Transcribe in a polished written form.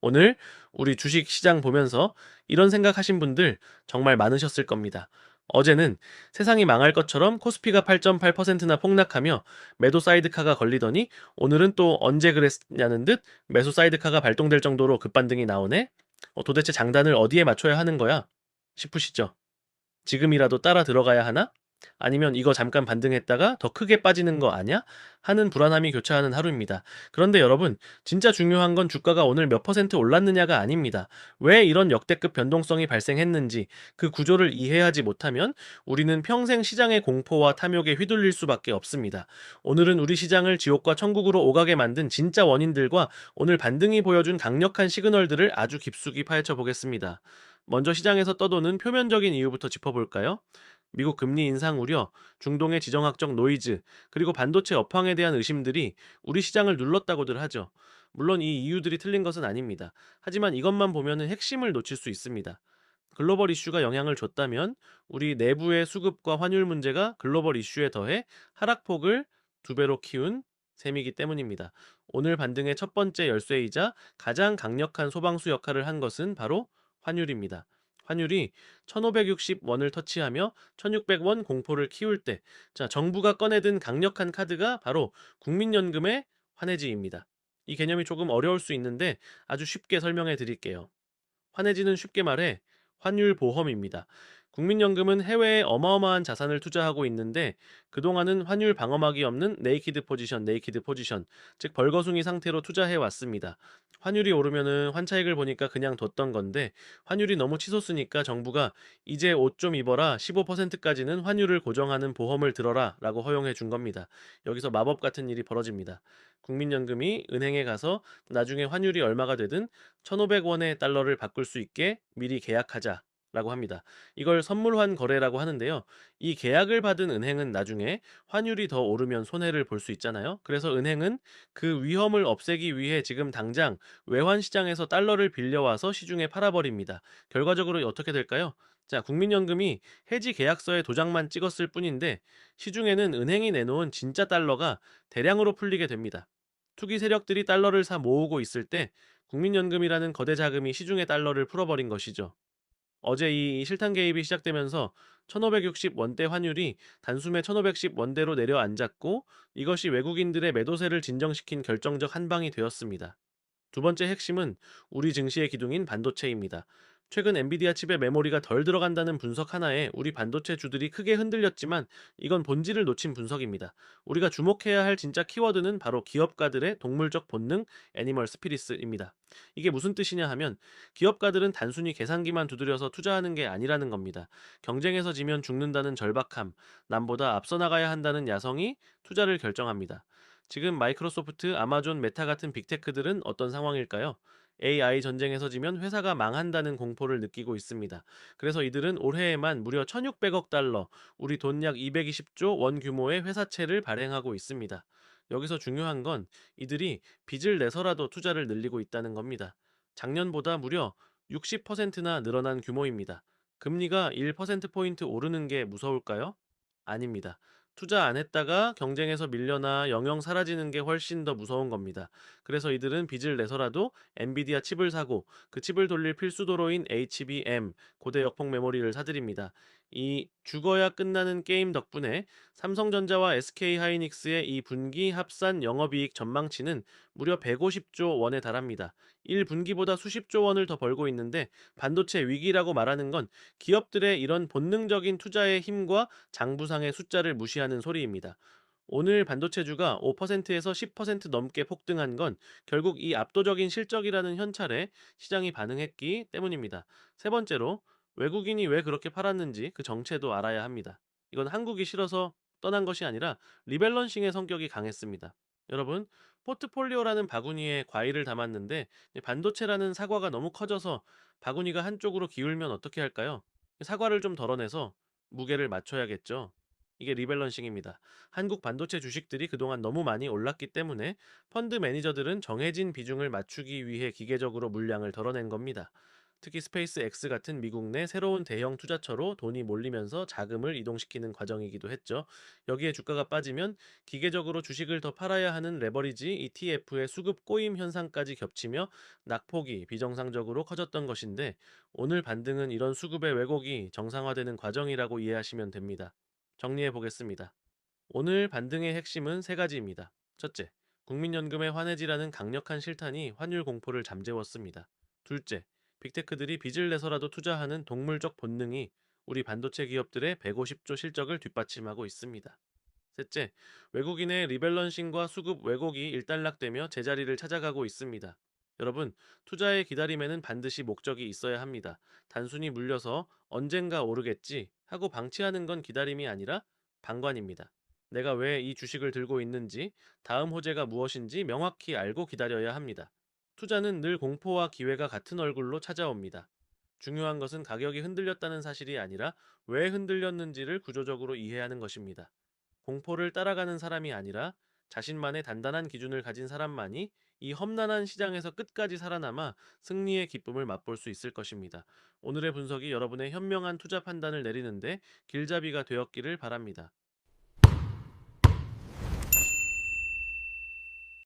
오늘 우리 주식 시장 보면서 이런 생각하신 분들 정말 많으셨을 겁니다. 어제는 세상이 망할 것처럼 코스피가 8.8%나 폭락하며 매도 사이드카가 걸리더니 오늘은 또 언제 그랬냐는 듯 매수 사이드카가 발동될 정도로 급반등이 나오네? 도대체 장단을 어디에 맞춰야 하는 거야? 싶으시죠? 지금이라도 따라 들어가야 하나? 아니면 이거 잠깐 반등했다가 더 크게 빠지는 거 아냐? 하는 불안함이 교차하는 하루입니다. 그런데 여러분, 진짜 중요한 건 주가가 오늘 몇 퍼센트 올랐느냐가 아닙니다. 왜 이런 역대급 변동성이 발생했는지 그 구조를 이해하지 못하면 우리는 평생 시장의 공포와 탐욕에 휘둘릴 수밖에 없습니다. 오늘은 우리 시장을 지옥과 천국으로 오가게 만든 진짜 원인들과 오늘 반등이 보여준 강력한 시그널들을 아주 깊숙이 파헤쳐 보겠습니다. 먼저 시장에서 떠도는 표면적인 이유부터 짚어볼까요? 미국 금리 인상 우려, 중동의 지정학적 노이즈, 그리고 반도체 업황에 대한 의심들이 우리 시장을 눌렀다고들 하죠. 물론 이 이유들이 틀린 것은 아닙니다. 하지만 이것만 보면은 핵심을 놓칠 수 있습니다. 글로벌 이슈가 영향을 줬다면 우리 내부의 수급과 환율 문제가 글로벌 이슈에 더해 하락폭을 두 배로 키운 셈이기 때문입니다. 오늘 반등의 첫 번째 열쇠이자 가장 강력한 소방수 역할을 한 것은 바로 환율입니다. 환율이 1560원을 터치하며 1600원 공포를 키울 때, 자, 정부가 꺼내든 강력한 카드가 바로 국민연금의 환해지입니다. 이 개념이 조금 어려울 수 있는데 아주 쉽게 설명해 드릴게요. 환해지는 쉽게 말해 환율 보험입니다. 국민연금은 해외에 어마어마한 자산을 투자하고 있는데 그동안은 환율 방어막이 없는 네이키드 포지션, 즉 벌거숭이 상태로 투자해 왔습니다. 환율이 오르면은 환차익을 보니까 그냥 뒀던 건데 환율이 너무 치솟으니까 정부가 이제 옷 좀 입어라 15%까지는 환율을 고정하는 보험을 들어라 라고 허용해 준 겁니다. 여기서 마법 같은 일이 벌어집니다. 국민연금이 은행에 가서 나중에 환율이 얼마가 되든 1,500원의 달러를 바꿀 수 있게 미리 계약하자. 라고 합니다. 이걸 선물환 거래라고 하는데요. 이 계약을 받은 은행은 나중에 환율이 더 오르면 손해를 볼 수 있잖아요. 그래서 은행은 그 위험을 없애기 위해 지금 당장 외환 시장에서 달러를 빌려와서 시중에 팔아버립니다. 결과적으로 어떻게 될까요? 자, 국민연금이 해지 계약서에 도장만 찍었을 뿐인데 시중에는 은행이 내놓은 진짜 달러가 대량으로 풀리게 됩니다. 투기 세력들이 달러를 사 모으고 있을 때 국민연금이라는 거대 자금이 시중의 달러를 풀어버린 것이죠. 어제 이 실탄 개입이 시작되면서 1560원대 환율이 단숨에 1510원대로 내려앉았고 이것이 외국인들의 매도세를 진정시킨 결정적 한방이 되었습니다. 두 번째 핵심은 우리 증시의 기둥인 반도체입니다. 최근 엔비디아 칩에 메모리가 덜 들어간다는 분석 하나에 우리 반도체 주들이 크게 흔들렸지만 이건 본질을 놓친 분석입니다. 우리가 주목해야 할 진짜 키워드는 바로 기업가들의 동물적 본능, 애니멀 스피릿입니다. 이게 무슨 뜻이냐 하면 기업가들은 단순히 계산기만 두드려서 투자하는 게 아니라는 겁니다. 경쟁에서 지면 죽는다는 절박함, 남보다 앞서 나가야 한다는 야성이 투자를 결정합니다. 지금 마이크로소프트, 아마존, 메타 같은 빅테크들은 어떤 상황일까요? AI 전쟁에서 지면 회사가 망한다는 공포를 느끼고 있습니다. 그래서 이들은 올해에만 무려 1600억 달러, 우리 돈 약 220조 원 규모의 회사채를 발행하고 있습니다. 여기서 중요한 건 이들이 빚을 내서라도 투자를 늘리고 있다는 겁니다. 작년보다 무려 60%나 늘어난 규모입니다. 금리가 1%포인트 오르는 게 무서울까요? 아닙니다. 투자 안 했다가 경쟁에서 밀려나 영영 사라지는 게 훨씬 더 무서운 겁니다. 그래서 이들은 빚을 내서라도 엔비디아 칩을 사고 그 칩을 돌릴 필수 도로인 HBM, 고대 역폭 메모리를 사들입니다. 이 죽어야 끝나는 게임 덕분에 삼성전자와 SK하이닉스의 이 분기 합산 영업이익 전망치는 무려 150조 원에 달합니다. 1분기보다 수십조 원을 더 벌고 있는데 반도체 위기라고 말하는 건 기업들의 이런 본능적인 투자의 힘과 장부상의 숫자를 무시하는 소리입니다. 오늘 반도체주가 5%에서 10% 넘게 폭등한 건 결국 이 압도적인 실적이라는 현찰에 시장이 반응했기 때문입니다. 세 번째로 외국인이 왜 그렇게 팔았는지 그 정체도 알아야 합니다. 이건 한국이 싫어서 떠난 것이 아니라 리밸런싱의 성격이 강했습니다. 여러분, 포트폴리오라는 바구니에 과일을 담았는데 반도체라는 사과가 너무 커져서 바구니가 한쪽으로 기울면 어떻게 할까요? 사과를 좀 덜어내서 무게를 맞춰야겠죠. 이게 리밸런싱입니다. 한국 반도체 주식들이 그동안 너무 많이 올랐기 때문에 펀드 매니저들은 정해진 비중을 맞추기 위해 기계적으로 물량을 덜어낸 겁니다. 특히 스페이스 X 같은 미국 내 새로운 대형 투자처로 돈이 몰리면서 자금을 이동시키는 과정이기도 했죠. 여기에 주가가 빠지면 기계적으로 주식을 더 팔아야 하는 레버리지 ETF의 수급 꼬임 현상까지 겹치며 낙폭이 비정상적으로 커졌던 것인데, 오늘 반등은 이런 수급의 왜곡이 정상화되는 과정이라고 이해하시면 됩니다. 정리해 보겠습니다. 오늘 반등의 핵심은 세 가지입니다. 첫째, 국민연금의 환해지라는 강력한 실탄이 환율 공포를 잠재웠습니다. 둘째, 빅테크들이 빚을 내서라도 투자하는 동물적 본능이 우리 반도체 기업들의 150조 실적을 뒷받침하고 있습니다. 셋째, 외국인의 리밸런싱과 수급 왜곡이 일단락되며 제자리를 찾아가고 있습니다. 여러분, 투자의 기다림에는 반드시 목적이 있어야 합니다. 단순히 물려서 언젠가 오르겠지 하고 방치하는 건 기다림이 아니라 방관입니다. 내가 왜 이 주식을 들고 있는지, 다음 호재가 무엇인지 명확히 알고 기다려야 합니다. 투자는 늘 공포와 기회가 같은 얼굴로 찾아옵니다. 중요한 것은 가격이 흔들렸다는 사실이 아니라 왜 흔들렸는지를 구조적으로 이해하는 것입니다. 공포를 따라가는 사람이 아니라 자신만의 단단한 기준을 가진 사람만이 이 험난한 시장에서 끝까지 살아남아 승리의 기쁨을 맛볼 수 있을 것입니다. 오늘의 분석이 여러분의 현명한 투자 판단을 내리는데 길잡이가 되었기를 바랍니다.